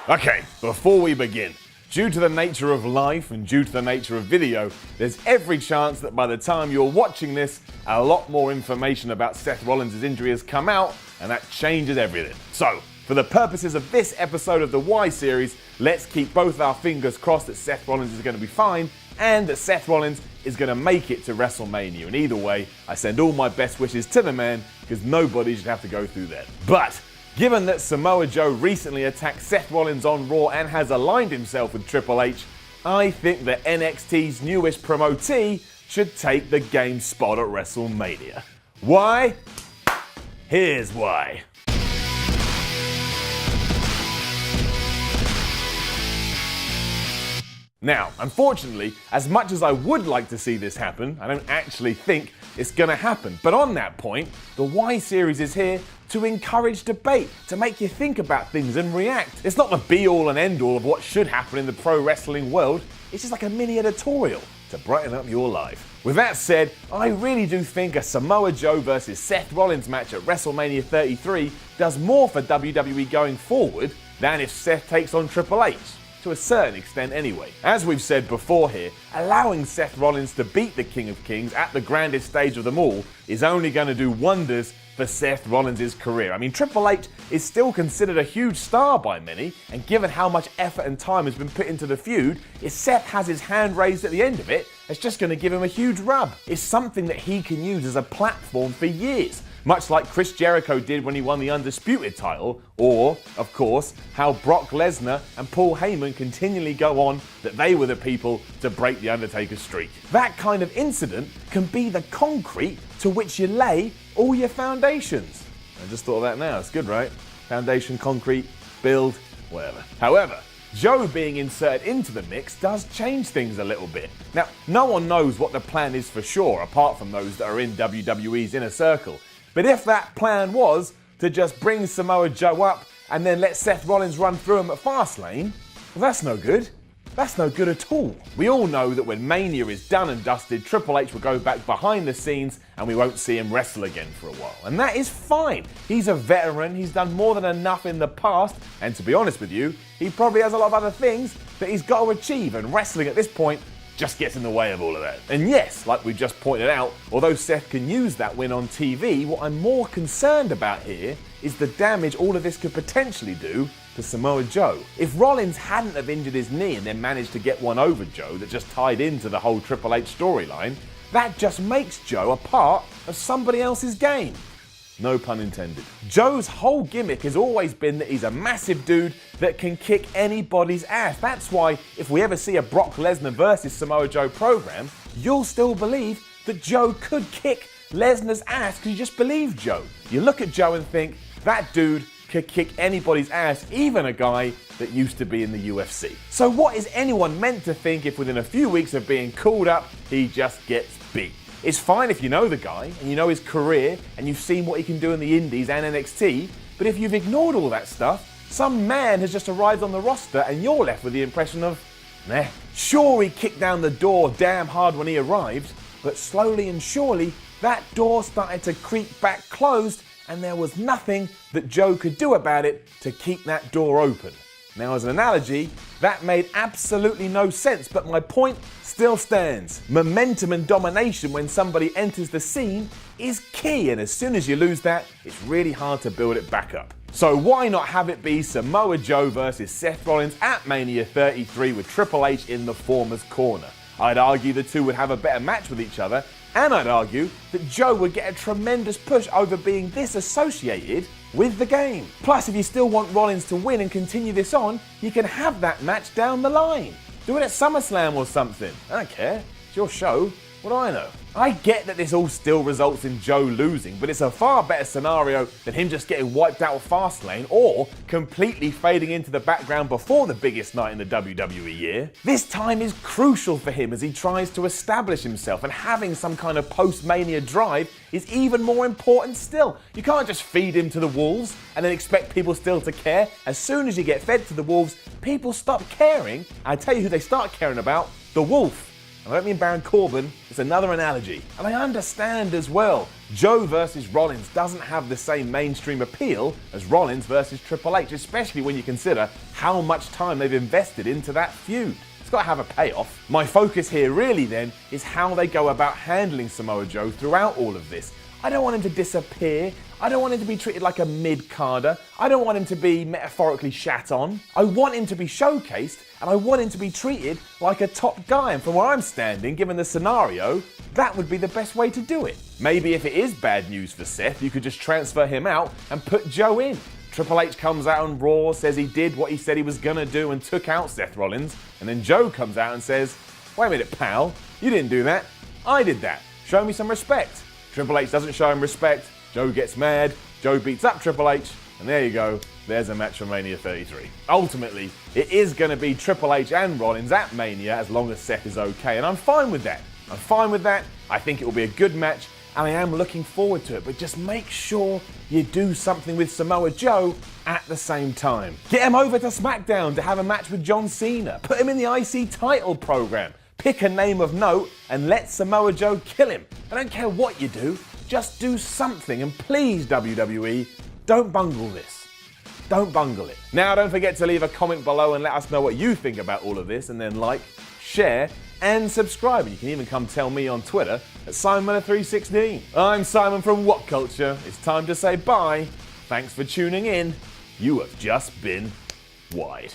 Okay, before we begin, due to the nature of life and due to the nature of video, there's every chance that by the time you're watching this, a lot more information about Seth Rollins' injury has come out, and that changes everything. So, for the purposes of this episode of the Why series, let's keep both our fingers crossed that Seth Rollins is going to be fine and that Seth Rollins is going to make it to WrestleMania. And either way, I send all my best wishes to the man because nobody should have to go through that. But given that Samoa Joe recently attacked Seth Rollins on Raw and has aligned himself with Triple H, I think that NXT's newest promotee should take the game spot at WrestleMania. Why? Here's why. Now, unfortunately, as much as I would like to see this happen, I don't actually think it's going to happen. But on that point, the Why series is here to encourage debate, to make you think about things and react. It's not the be-all and end-all of what should happen in the pro wrestling world. It's just like a mini editorial to brighten up your life. With that said, I really do think a Samoa Joe versus Seth Rollins match at WrestleMania 33 does more for WWE going forward than if Seth takes on Triple H. To a certain extent anyway. As we've said before here, allowing Seth Rollins to beat the King of Kings at the grandest stage of them all is only going to do wonders for Seth Rollins' career. I mean, Triple H is still considered a huge star by many, and given how much effort and time has been put into the feud, if Seth has his hand raised at the end of it, it's just going to give him a huge rub. It's something that he can use as a platform for years. Much like Chris Jericho did when he won the Undisputed title, or, of course, how Brock Lesnar and Paul Heyman continually go on that they were the people to break the Undertaker's streak. That kind of incident can be the concrete to which you lay all your foundations. I just thought of that now, it's good, right? Foundation, concrete, build, whatever. However, Joe being inserted into the mix does change things a little bit. Now, no one knows what the plan is for sure, apart from those that are in WWE's inner circle. But if that plan was to just bring Samoa Joe up and then let Seth Rollins run through him at Fastlane, well, that's no good. That's no good at all. We all know that when Mania is done and dusted, Triple H will go back behind the scenes and we won't see him wrestle again for a while. And that is fine. He's a veteran, he's done more than enough in the past, and to be honest with you, he probably has a lot of other things that he's got to achieve, and wrestling at this point just gets in the way of all of that. And yes, like we just pointed out, although Seth can use that win on TV, what I'm more concerned about here is the damage all of this could potentially do to Samoa Joe. If Rollins hadn't have injured his knee and then managed to get one over Joe that just tied into the whole Triple H storyline, that just makes Joe a part of somebody else's game. No pun intended. Joe's whole gimmick has always been that he's a massive dude that can kick anybody's ass. That's why if we ever see a Brock Lesnar versus Samoa Joe program, you'll still believe that Joe could kick Lesnar's ass because you just believe Joe. You look at Joe and think, that dude could kick anybody's ass, even a guy that used to be in the UFC. So what is anyone meant to think if within a few weeks of being called up, he just gets beat? It's fine if you know the guy and you know his career and you've seen what he can do in the Indies and NXT, but if you've ignored all that stuff, some man has just arrived on the roster and you're left with the impression of, meh. Sure, he kicked down the door damn hard when he arrived, but slowly and surely that door started to creep back closed and there was nothing that Joe could do about it to keep that door open. Now, as an analogy, that made absolutely no sense, but my point still stands. Momentum and domination when somebody enters the scene is key, and as soon as you lose that, it's really hard to build it back up. So why not have it be Samoa Joe versus Seth Rollins at Mania 33 with Triple H in the former's corner? I'd argue the two would have a better match with each other, and I'd argue that Joe would get a tremendous push over being this associated with the game. Plus, if you still want Rollins to win and continue this on, you can have that match down the line. Do it at SummerSlam or something. I don't care. It's your show. What do I know? I get that this all still results in Joe losing, but it's a far better scenario than him just getting wiped out of Fastlane or completely fading into the background before the biggest night in the WWE year. This time is crucial for him as he tries to establish himself, and having some kind of post-Mania drive is even more important still. You can't just feed him to the wolves and then expect people still to care. As soon as you get fed to the wolves, people stop caring. I tell you who they start caring about, the wolf. And I don't mean Baron Corbin, it's another analogy. And I understand as well, Joe versus Rollins doesn't have the same mainstream appeal as Rollins versus Triple H, especially when you consider how much time they've invested into that feud. It's got to have a payoff. My focus here really then is how they go about handling Samoa Joe throughout all of this. I don't want him to disappear. I don't want him to be treated like a mid-carder. I don't want him to be metaphorically shat on. I want him to be showcased, and I want him to be treated like a top guy. And from where I'm standing, given the scenario, that would be the best way to do it. Maybe if it is bad news for Seth, you could just transfer him out and put Joe in. Triple H comes out on Raw, says he did what he said he was gonna do and took out Seth Rollins. And then Joe comes out and says, wait a minute, pal, you didn't do that. I did that. Show me some respect. Triple H doesn't show him respect. Joe gets mad. Joe beats up Triple H. And there you go. There's a match for Mania 33. Ultimately, it is going to be Triple H and Rollins at Mania as long as Seth is okay. And I'm fine with that. I think it will be a good match. And I am looking forward to it. But just make sure you do something with Samoa Joe at the same time. Get him over to SmackDown to have a match with John Cena. Put him in the IC title program. Pick a name of note and let Samoa Joe kill him. I don't care what you do, just do something. And please, WWE, don't bungle this. Don't bungle it. Now, don't forget to leave a comment below and let us know what you think about all of this. And then like, share, and subscribe. And you can even come tell me on Twitter at SimonMiller316. I'm Simon from What Culture. It's time to say bye. Thanks for tuning in. You have just been wide.